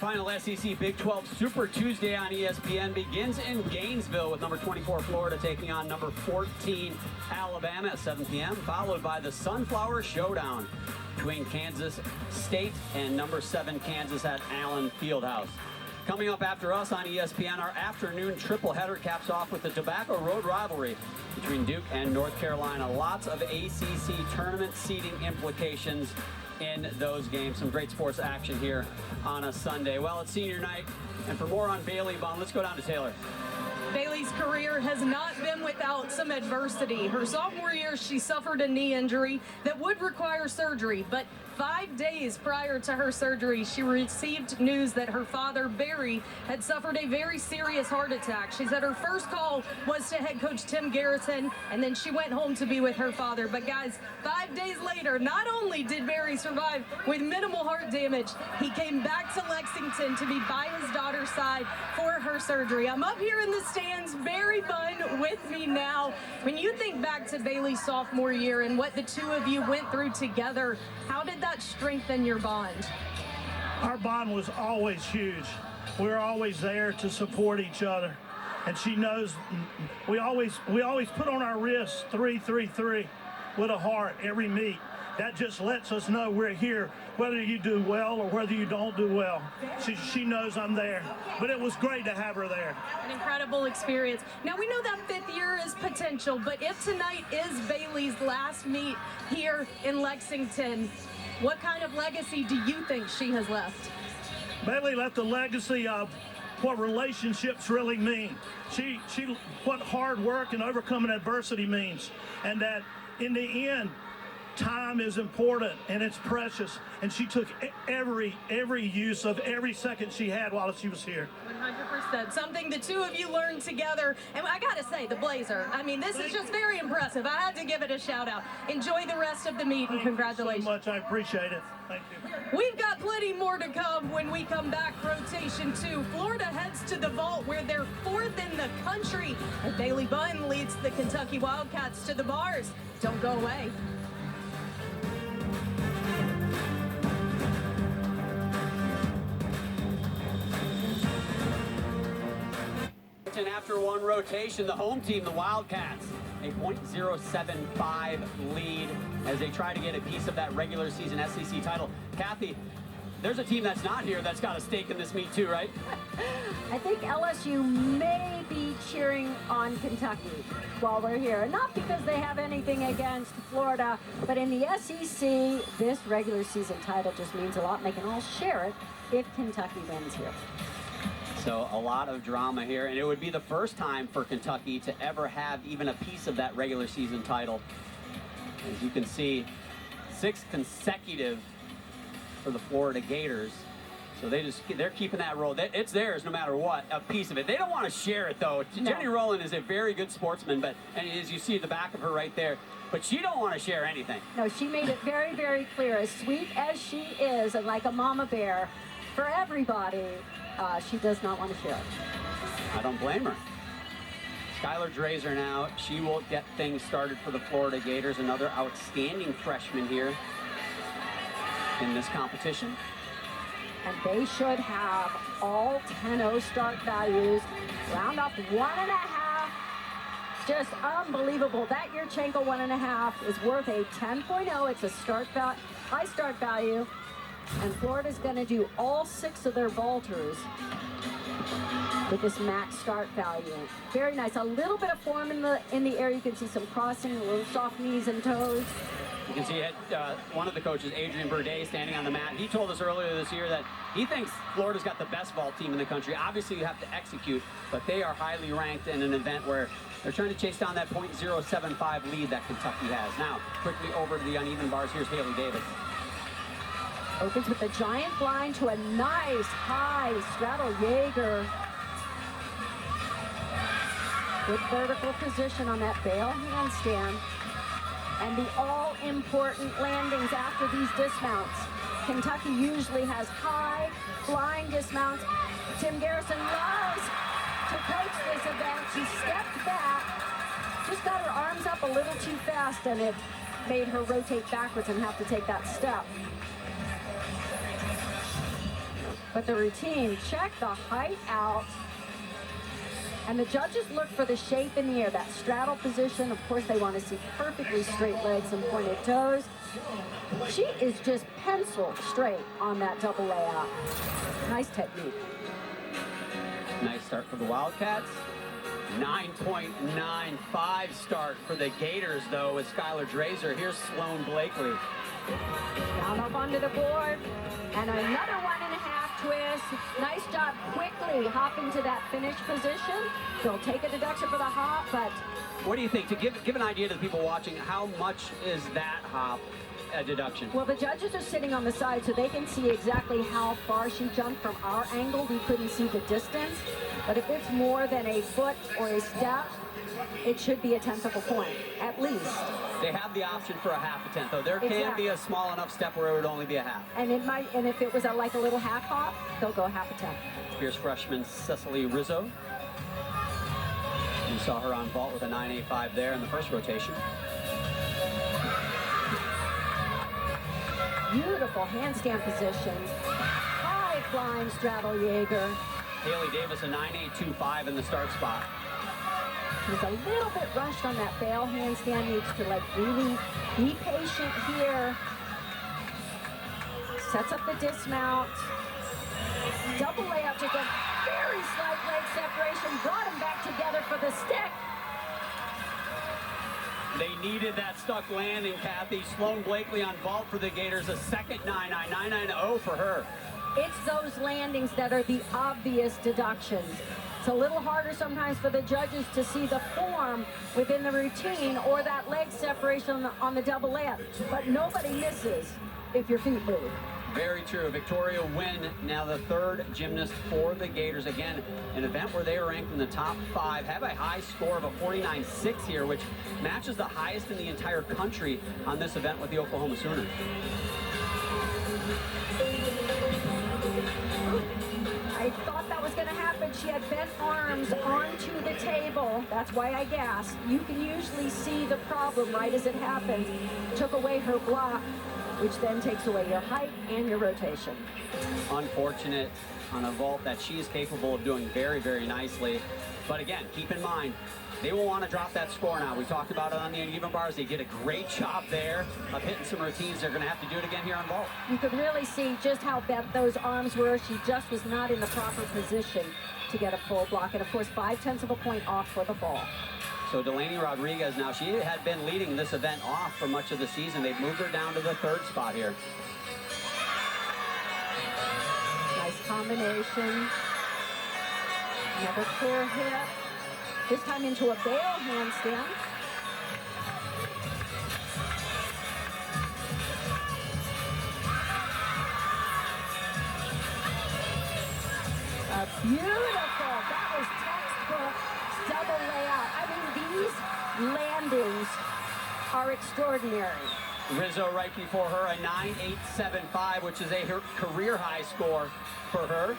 Our final SEC Big 12 Super Tuesday on ESPN begins in Gainesville with number 24 Florida taking on number 14 Alabama at 7 p.m., followed by the Sunflower Showdown between Kansas State and number 7 Kansas at Allen Fieldhouse. Coming up after us on ESPN, our afternoon triple header caps off with the Tobacco Road rivalry between Duke and North Carolina. Lots of ACC tournament seeding implications in those games. Some great sports action here on a Sunday. Well, it's senior night, and for more on Bailey Bond, let's go down to Taylor. Bailey's career has not been without some adversity. Her sophomore year, she suffered a knee injury that would require surgery, but 5 days prior to her surgery, she received news that her father, Barry, had suffered a very serious heart attack. She said her first call was to head coach Tim Garrison, and then she went home to be with her father. But guys, 5 days later, not only did Barry survive with minimal heart damage, he came back to Lexington to be by his daughter's side for her surgery. I'm up here in the stands, Barry Bunn with me now. When you think back to Bailey's sophomore year and what the two of you went through together, how did that strengthen your bond? Our bond was always huge. We were always there to support each other. And she knows we always put on our wrists 333 with a heart every meet. That just lets us know we're here, whether you do well or whether you don't do well. She knows I'm there. But it was great to have her there. An incredible experience. Now, we know that 5th year is potential, but if tonight is Bailey's last meet here in Lexington, what kind of legacy do you think she has left? Bailey left a legacy of what relationships really mean. She what hard work and overcoming adversity means, and that in the end, time is important and it's precious, and she took every use of every second she had while she was here. 100%. Something the two of you learned together, and I gotta say, the blazer. I mean, this is just very impressive. I had to give it a shout out. Enjoy the rest of the meet, and congratulations. Thank you so much. I appreciate it. Thank you. We've got plenty more to come when we come back. Rotation 2. Florida heads to the vault where they're 4th in the country, and Bailey Bunn leads the Kentucky Wildcats to the bars. Don't go away. And after one rotation, the home team, the Wildcats, a .075 lead as they try to get a piece of that regular season SEC title. Kathy, there's a team that's not here that's got a stake in this meet too, right? I think LSU may be cheering on Kentucky while we're here. Not because they have anything against Florida, but in the SEC, this regular season title just means a lot, and they can all share it if Kentucky wins here. So a lot of drama here, and it would be the first time for Kentucky to ever have even a piece of that regular season title. As you can see, 6 consecutive for the Florida Gators. So they're keeping that roll. It's theirs no matter what, a piece of it. They don't want to share it though. No. Jenny Rowland is a very good sportsman, and as you see the back of her right there, but she don't want to share anything. No, she made it very, very clear. As sweet as she is, and like a mama bear for everybody, she does not want to share it. I don't blame her. Skylar Drazer now, she will get things started for the Florida Gators, another outstanding freshman here in this competition. And they should have all 10-0 start values, round up 1.5. Just unbelievable. That Yurchenko 1.5 is worth a 10.0. It's a high start value. And Florida's going to do all 6 of their vaulters with this max start value. Very nice. A little bit of form in the air. You can see some crossing, a little soft knees and toes. You can see one of the coaches, Adrian Burdett, standing on the mat. He told us earlier this year that he thinks Florida's got the best vault team in the country. Obviously, you have to execute, but they are highly ranked in an event where they're trying to chase down that .075 lead that Kentucky has. Now, quickly over to the uneven bars. Here's Haley Davis. Opens with a giant blind to a nice high straddle Jaeger. Good vertical position on that bail handstand. And the all-important landings after these dismounts. Kentucky usually has high flying dismounts. Tim Garrison loves to coach this event. She stepped back, just got her arms up a little too fast, and it made her rotate backwards and have to take that step. But the routine, check the height out. And the judges look for the shape in the air, that straddle position. Of course, they want to see perfectly straight legs and pointed toes. She is just pencil straight on that double layout. Nice technique. Nice start for the Wildcats. 9.95 start for the Gators, though, with Skylar Drazer. Here's Sloan Blakely. Down up onto the board. And another 1.5 twist. Nice job quickly hopping to that finish position. They'll take a deduction for the hop, but... What do you think? To give an idea to the people watching, how much is that hop a deduction? Well, the judges are sitting on the side so they can see exactly how far she jumped. From our angle, we couldn't see the distance. But if it's more than a foot or a step, it should be a 1/10 of a point, at least. They have the option for a 1/2 tenth, though. There can be a small enough step where it would only be a half. And it might, and if it was like a little half hop, they'll go 1/2 tenth. Here's freshman Cecily Rizzo. You saw her on vault with a 9.85 there in the first rotation. Beautiful handstand positions. High flying straddle Jaeger. Haley Davis, a 9.825 in the start spot. She's a little bit rushed on that bail handstand. Needs to like really be patient here. Sets up the dismount. Double layup, just a very slight leg separation. Brought them back together for the stick. They needed that stuck landing, Kathy. Sloan Blakely on vault for the Gators, a second 9.990 for her. It's those landings that are the obvious deductions. It's a little harder sometimes for the judges to see the form within the routine or that leg separation on the double layup. But nobody misses if your feet move. Very true. Victoria Wynn, now the third gymnast for the Gators. Again, an event where they were ranked in the top 5, have a high score of a 49.6 here, which matches the highest in the entire country on this event with the Oklahoma Sooners. I thought that was going to happen. She had bent arms onto the table. That's why I gasped. You can usually see the problem right as it happened. Took away her block, which then takes away your height and your rotation. Unfortunate on a vault that she is capable of doing very, very nicely. But again, keep in mind, they will want to drop that score now. We talked about it on the uneven bars. They did a great job there of hitting some routines. They're going to have to do it again here on vault. You could really see just how bent those arms were. She just was not in the proper position to get a full block. And of course, 5/10 of a point off for the fall. So Delaney Rodriguez now, she had been leading this event off for much of the season. They've moved her down to the 3rd spot here. Nice combination. Another clear hit. This time into a bail handstand. Beautiful. That was textbook double layout. I mean, these landings are extraordinary. Rizzo right before her, a 9.875, which is a career high score for her.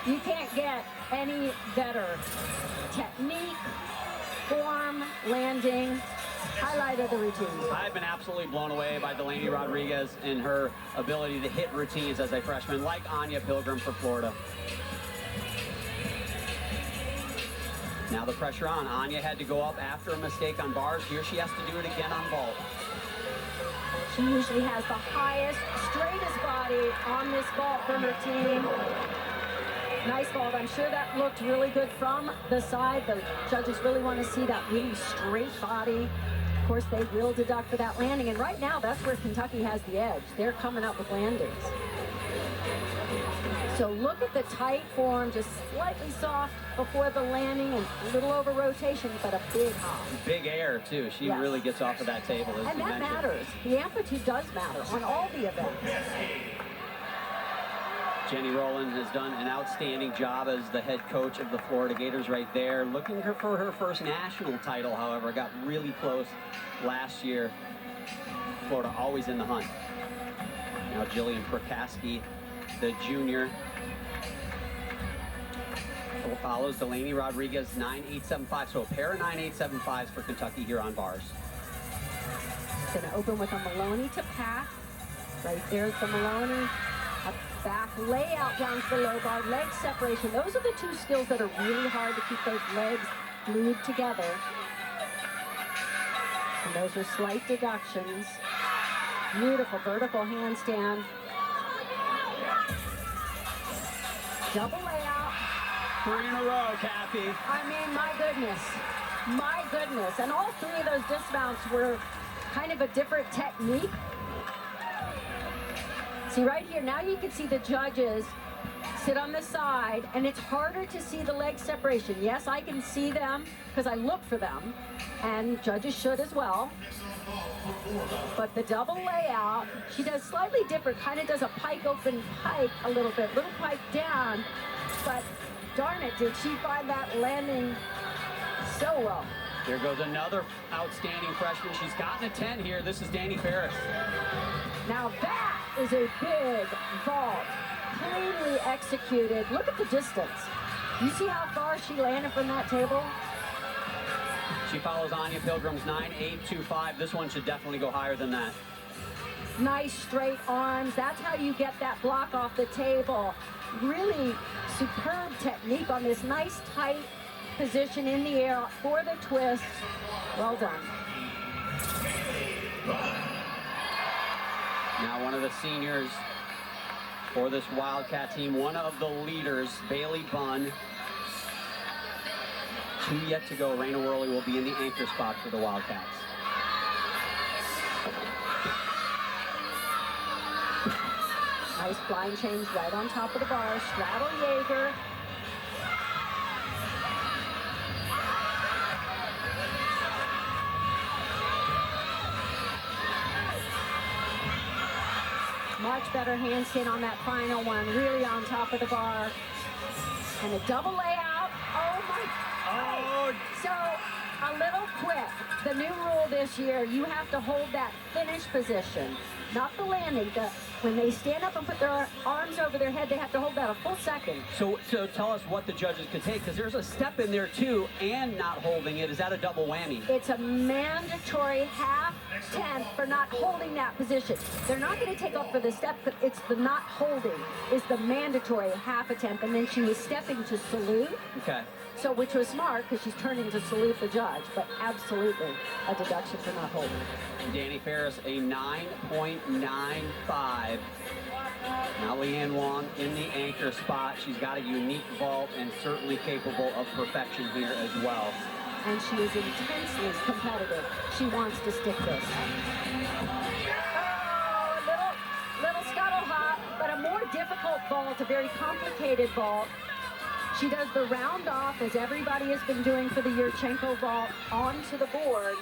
You can't get any better technique, form, landing, highlight of the routine. I've been absolutely blown away by Delaney Rodriguez and her ability to hit routines as a freshman, like Anya Pilgrim for Florida. Now the pressure on. Anya had to go up after a mistake on bars. Here she has to do it again on vault. She usually has the highest, straightest body on this vault for her team. Nice vault. I'm sure that looked really good from the side. The judges really want to see that really straight body. Of course, they will deduct for that landing. And right now, that's where Kentucky has the edge. They're coming up with landings. So look at the tight form, just slightly soft before the landing and a little over rotation, but a big hop. Big air, too. She really gets off of that table, as and you that mentioned. matters. The amplitude does matter on all the events. Jenny Rowland has done an outstanding job as the head coach of the Florida Gators right there. Looking for her first national title, however, got really close last year. Florida always in the hunt. Now Jillian Prokaski, the junior, follows Delaney Rodriguez, 9.875. So a pair of 9.875s for Kentucky here on bars. Going to open with a Maloney to pack. Right there's the Maloney. Up back layout down to the low bar, leg separation. Those are the two skills that are really hard to keep those legs glued together. And those are slight deductions. Beautiful vertical handstand. Double layout. 3 in a row, Kathy. I mean, my goodness. My goodness. And all three of those dismounts were kind of a different technique. See right here, now you can see the judges sit on the side, and it's harder to see the leg separation. Yes, I can see them because I look for them, and judges should as well. But the double layout, she does slightly different, kind of does a pike open pike a little bit, little pike down, but darn it, did she find that landing so well. Here goes another outstanding freshman. She's gotten a 10 here. This is Dani Ferris. Now that is a big vault, cleanly executed. Look at the distance. You see how far she landed from that table? She follows Anya Pilgrim's 9.825. This one should definitely go higher than that. Nice straight arms. That's how you get that block off the table. Really superb technique on this nice tight position in the air for the twist. Well done. Now one of the seniors for this Wildcat team, one of the leaders, Bailey Bunn. 2 yet to go. Raina Worley will be in the anchor spot for the Wildcats. Nice blind change right on top of the bar. Straddle Jaeger. Much better handstand on that final one. Really on top of the bar. And a double layout. Oh my. Oh. So a little quick. The new rule this year, you have to hold that finish position. Not the landing. When they stand up and put their arms over their head, they have to hold that a full second. So tell us what the judges could take, because there's a step in there too, and not holding it. Is that a double whammy? It's a mandatory half-tenth for not holding that position. They're not going to take off for the step, but it's the not holding is the mandatory half a tenth, and then she was stepping to salute. Okay. So, which was smart because she's turning to salute the judge, but absolutely a deduction for not holding. Dani Ferris, a 9.95. Now Leanne Wong in the anchor spot. She's got a unique vault and certainly capable of perfection here as well. And she is intensely competitive. She wants to stick this. Oh, little scuttle hop, but a more difficult vault, a very complicated vault. She does the round off, as everybody has been doing for the Yurchenko vault, onto the board,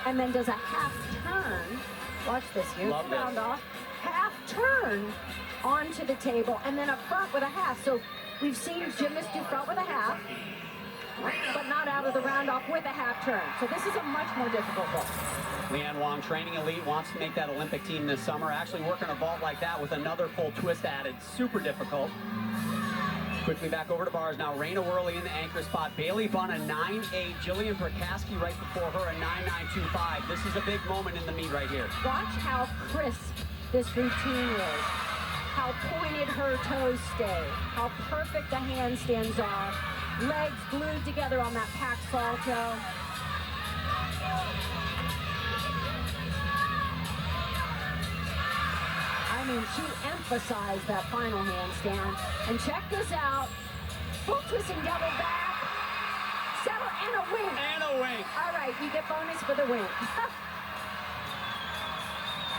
and then does a half turn. Watch this, here's the round off. Half turn onto the table, and then up front with a half. So we've seen gymnasts do front with a half, but not out of the round off with a half turn. So this is a much more difficult vault. Leanne Wong, training elite, wants to make that Olympic team this summer. Actually working a vault like that with another full twist added. Super difficult. Quickly back over to bars now. Raina Worley in the anchor spot. Bailey Bunn, a 9.8. Jillian Prakaski right before her, a 9.925. This is a big moment in the meet right here. Watch how crisp this routine is. How pointed her toes stay. How perfect the handstands are. Legs glued together on that packed salto. I mean, she emphasized that final handstand. And check this out. Full twisting double back. Settle and a wink. And a wink. All right, you get bonus for the wink.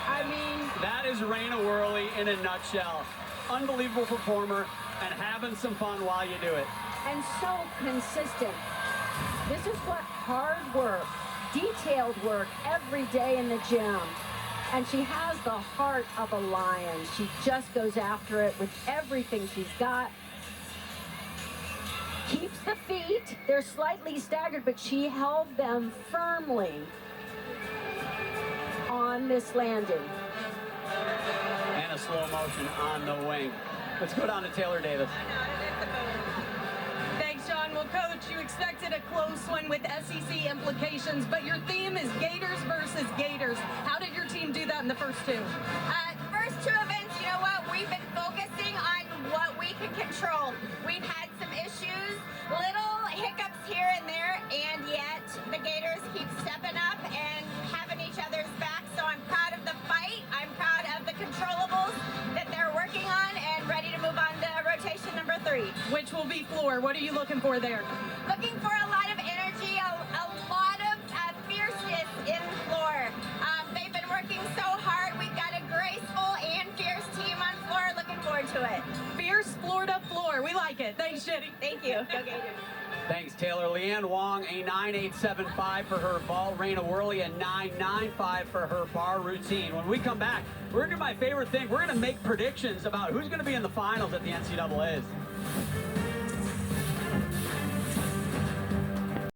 I mean, that is Raina Worley in a nutshell. Unbelievable performer and having some fun while you do it. And so consistent. This is what hard work, detailed work every day in the gym. And she has the heart of a lion. She just goes after it with everything she's got. Keeps the feet. They're slightly staggered, but she held them firmly on this landing. And a slow motion on the wing. Let's go down to Taylor Davis. Thanks, John. Well, Coach, you expected a close one with SEC implications, but your theme is Gators versus Gators. How did your team do that in the first two? First two events, you know what? We've been focusing can control. We've had some issues, little hiccups here and there, and yet the Gators keep stepping up and having each other's back. So I'm proud of the fight. I'm proud of the controllables that they're working on and ready to move on to rotation number 3. Which will be floor. What are you looking for there? Looking for a lot of energy, a lot of fierceness in floor. They've been working so hard. We've got a graceful and fierce team on floor. Looking forward to it. Fierce Florida floor. We like it. Thanks, Jenny. Thank you. Go Gators. Thanks, Taylor. Leanne Wong, a 9.875 for her vault. Raina Worley, a 9.95 for her bar routine. When we come back, we're going to do my favorite thing. We're going to make predictions about who's going to be in the finals at the NCAAs.